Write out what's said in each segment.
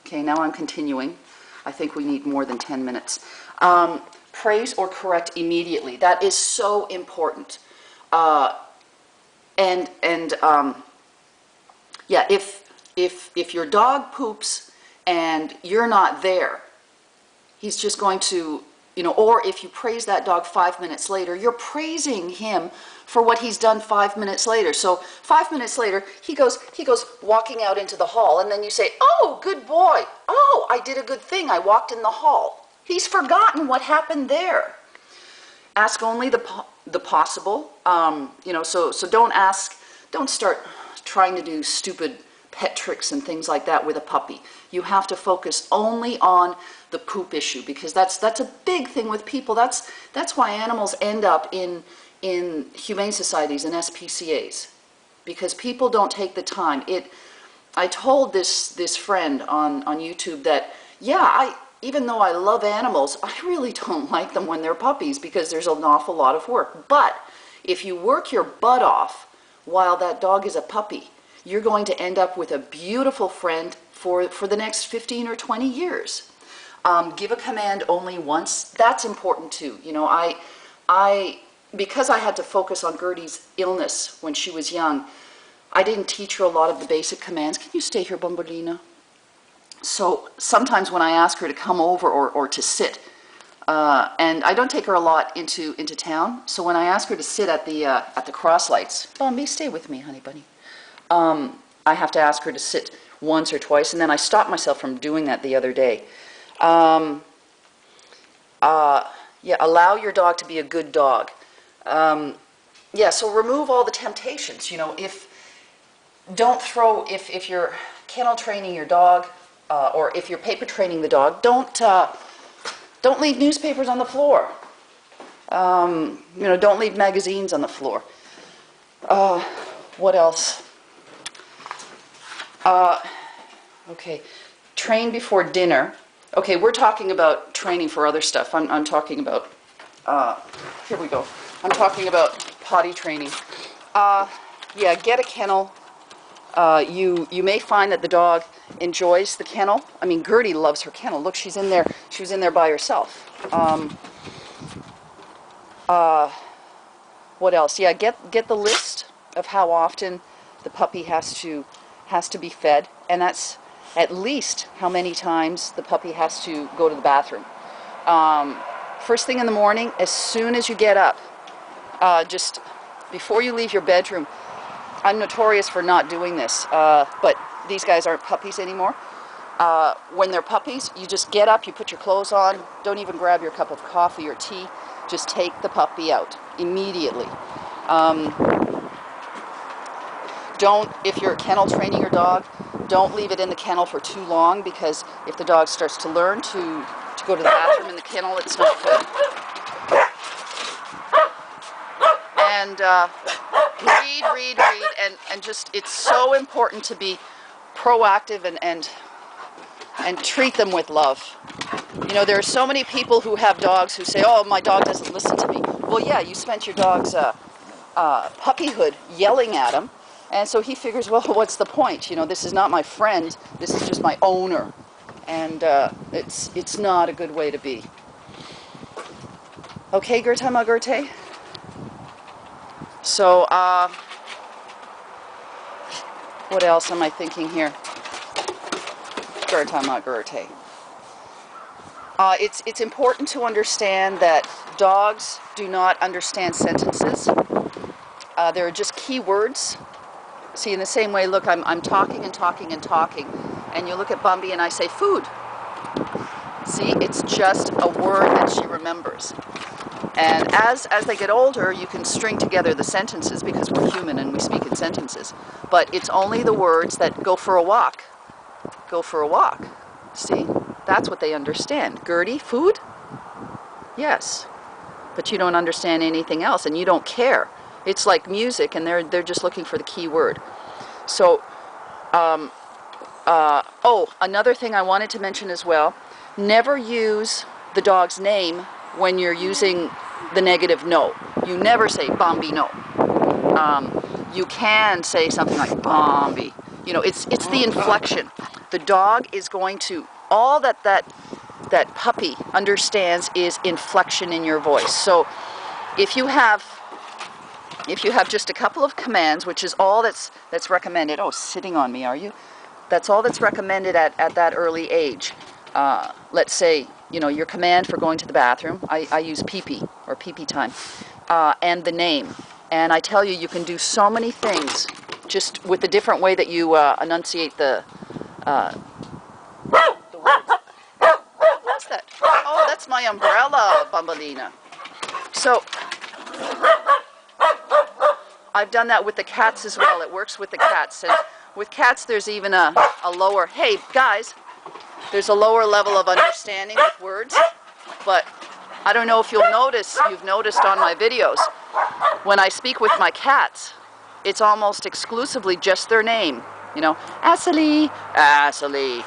Okay, now I'm continuing. I think we need more than 10 minutes. Praise or correct immediately. That is so important. Yeah, if your dog poops and you're not there, he's just going to, or if you praise that dog 5 minutes later, you're praising him for what he's done 5 minutes later. So 5 minutes later, he goes walking out into the hall, and then you say, "Oh, good boy. Oh, I did a good thing. I walked in the hall." He's forgotten what happened there. Ask only the possible. So don't start trying to do stupid pet tricks and things like that with a puppy. You have to focus only on the poop issue, because that's a big thing with people. That's why animals end up in humane societies and SPCAs, because people don't take the time. I told this friend on YouTube that, yeah, even though I love animals, I really don't like them when they're puppies, because there's an awful lot of work. But if you work your butt off while that dog is a puppy, you're going to end up with a beautiful friend for the next 15 or 20 years. Give a command only once. That's important too. Because I had to focus on Gertie's illness when she was young, I didn't teach her a lot of the basic commands. Can you stay here, Bombolina? So sometimes when I ask her to come over or to sit, and I don't take her a lot into town, so when I ask her to sit at the cross lights, Bombi, stay with me, honey bunny. I have to ask her to sit once or twice, and then I stopped myself from doing that the other day. Yeah, allow your dog to be a good dog. Yeah, so remove all the temptations. If you're kennel training your dog, or if you're paper training the dog, don't leave newspapers on the floor. Don't leave magazines on the floor. What else? Okay, train before dinner. Okay, we're talking about training for other stuff. I'm talking about, here we go. I'm talking about potty training. Yeah, get a kennel. You may find that the dog enjoys the kennel. I mean, Gertie loves her kennel. Look, she's in there. She was in there by herself. What else? Yeah, get the list of how often the puppy has to be fed, and that's at least how many times the puppy has to go to the bathroom. First thing in the morning, as soon as you get up, just before you leave your bedroom. I'm notorious for not doing this, but these guys aren't puppies anymore. When they're puppies, you just get up, you put your clothes on, don't even grab your cup of coffee or tea, just take the puppy out immediately. If you're kennel training your dog, don't leave it in the kennel for too long, because if the dog starts to learn to go to the bathroom in the kennel, it's not good. And read, and just, it's so important to be proactive and treat them with love. There are so many people who have dogs who say, "Oh, my dog doesn't listen to me." Well, yeah, you spent your dog's puppyhood yelling at him, and so he figures, well, what's the point? This is not my friend, this is just my owner, and it's not a good way to be. Okay, Gerta ma Gerte? So, what else am I thinking here? Gerta ma Gerte. It's important to understand that dogs do not understand sentences. There are just key words. See, in the same way, look, I'm talking and talking and talking, and you look at Bambi and I say food. See, it's just a word that she remembers. And as they get older, you can string together the sentences, because we're human and we speak in sentences. But it's only the words that go for a walk. Go for a walk. See, that's what they understand. Gertie, food? Yes. But you don't understand anything else, and you don't care. It's like music, and they're just looking for the key word. So, another thing I wanted to mention as well, never use the dog's name when you're using the negative no. You never say Bambi no. You can say something like Bambi. It's the inflection. the dog is going to, all that puppy understands is inflection in your voice. So if you have just a couple of commands, which is all that's recommended. Oh, sitting on me, are you? That's all that's recommended at that early age. Let's say, you know, your command for going to the bathroom, I use pee-pee or pee-pee time, and the name. And I tell you, you can do so many things just with the different way that you enunciate the words. What's that? Oh, that's my umbrella, Bambolina. So I've done that with the cats as well. It works with the cats. And with cats, there's even a lower, hey, guys, there's a lower level of understanding with words. But I don't know if you've noticed on my videos, when I speak with my cats, it's almost exclusively just their name. You know, Asali, Asali.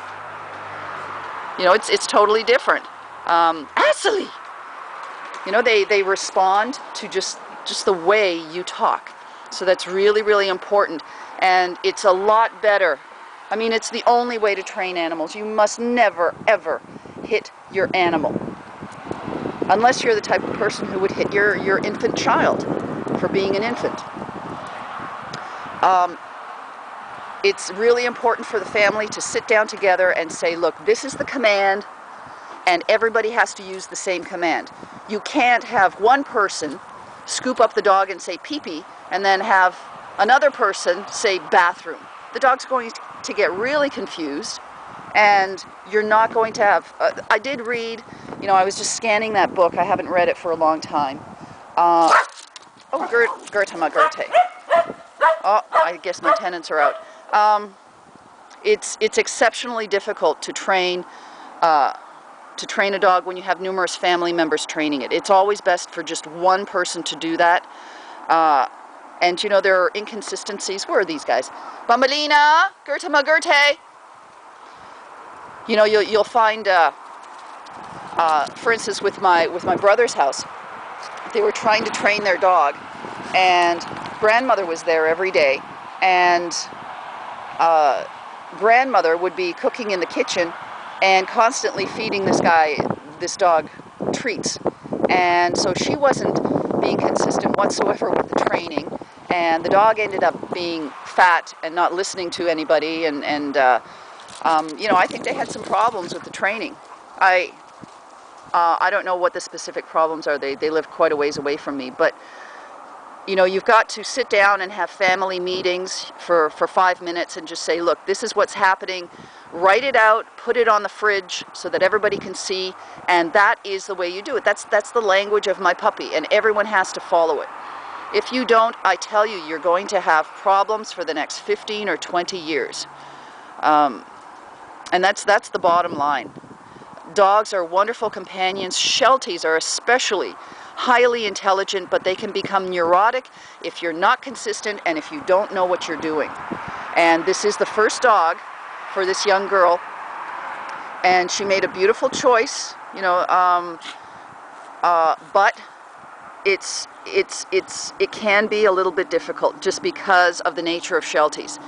You know, it's totally different. Asali. You know, they respond to just the way you talk. So that's really, really important. And it's a lot better. I mean, it's the only way to train animals. You must never, ever hit your animal. Unless you're the type of person who would hit your infant child for being an infant. It's really important for the family to sit down together and say, look, this is the command, and everybody has to use the same command. You can't have one person scoop up the dog and say pee-pee, and then have another person say bathroom. The dog's going to get really confused, and you're not going to have... I did read, you know, I was just scanning that book. I haven't read it for a long time. Oh, Gerta Magerte. Oh, I guess my tenants are out. It's exceptionally difficult to train a dog when you have numerous family members training it. It's always best for just one person to do that. And you know, there are inconsistencies. Where are these guys? Bambolina, Gerta Magerte. You know, you'll find, for instance, with my brother's house, they were trying to train their dog, and grandmother was there every day, and grandmother would be cooking in the kitchen and constantly feeding this dog treats. And so she wasn't being consistent whatsoever with the training, and the dog ended up being fat and not listening to anybody, and you know, I think they had some problems with the training. I don't know what the specific problems are. They live quite a ways away from me, but you know, you've got to sit down and have family meetings for 5 minutes and just say, look, this is what's happening. Write it out, put it on the fridge so that everybody can see, and that is the way you do it. That's the language of my puppy, and everyone has to follow it. If you don't, I tell you, you're going to have problems for the next 15 or 20 years. And that's the bottom line. Dogs are wonderful companions. Shelties are especially highly intelligent, but they can become neurotic if you're not consistent and if you don't know what you're doing. And this is the first dog for this young girl, and she made a beautiful choice, you know, but it can be a little bit difficult just because of the nature of Shelties.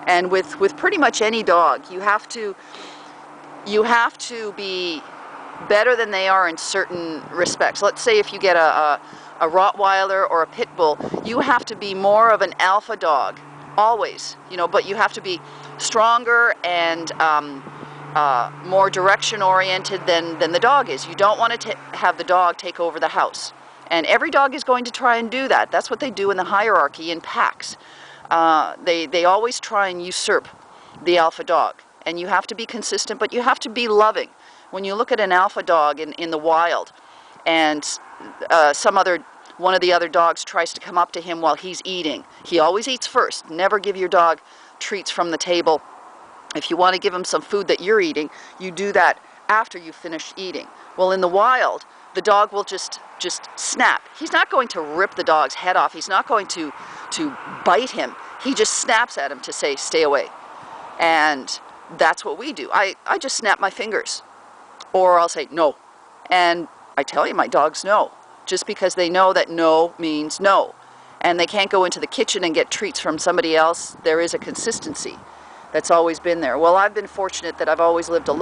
And with pretty much any dog, you have to be better than they are in certain respects. Let's say if you get a Rottweiler or a Pit Bull, you have to be more of an alpha dog, always, you know, but you have to be stronger and more direction oriented than the dog is. You don't want to have the dog take over the house. And every dog is going to try and do that. That's what they do in the hierarchy in packs. They always try and usurp the alpha dog. And you have to be consistent, but you have to be loving. When you look at an alpha dog in the wild, and one of the other dogs tries to come up to him while he's eating, he always eats first. Never give your dog treats from the table. If you want to give him some food that you're eating, you do that after you finish eating. Well, in the wild, the dog will just snap. He's not going to rip the dog's head off. He's not going to bite him. He just snaps at him to say, stay away. And that's what we do. I just snap my fingers. Or I'll say, no. And I tell you, my dogs know. Just because they know that no means no. And they can't go into the kitchen and get treats from somebody else. There is a consistency. that's always been there. Well, I've been fortunate that I've always lived alone.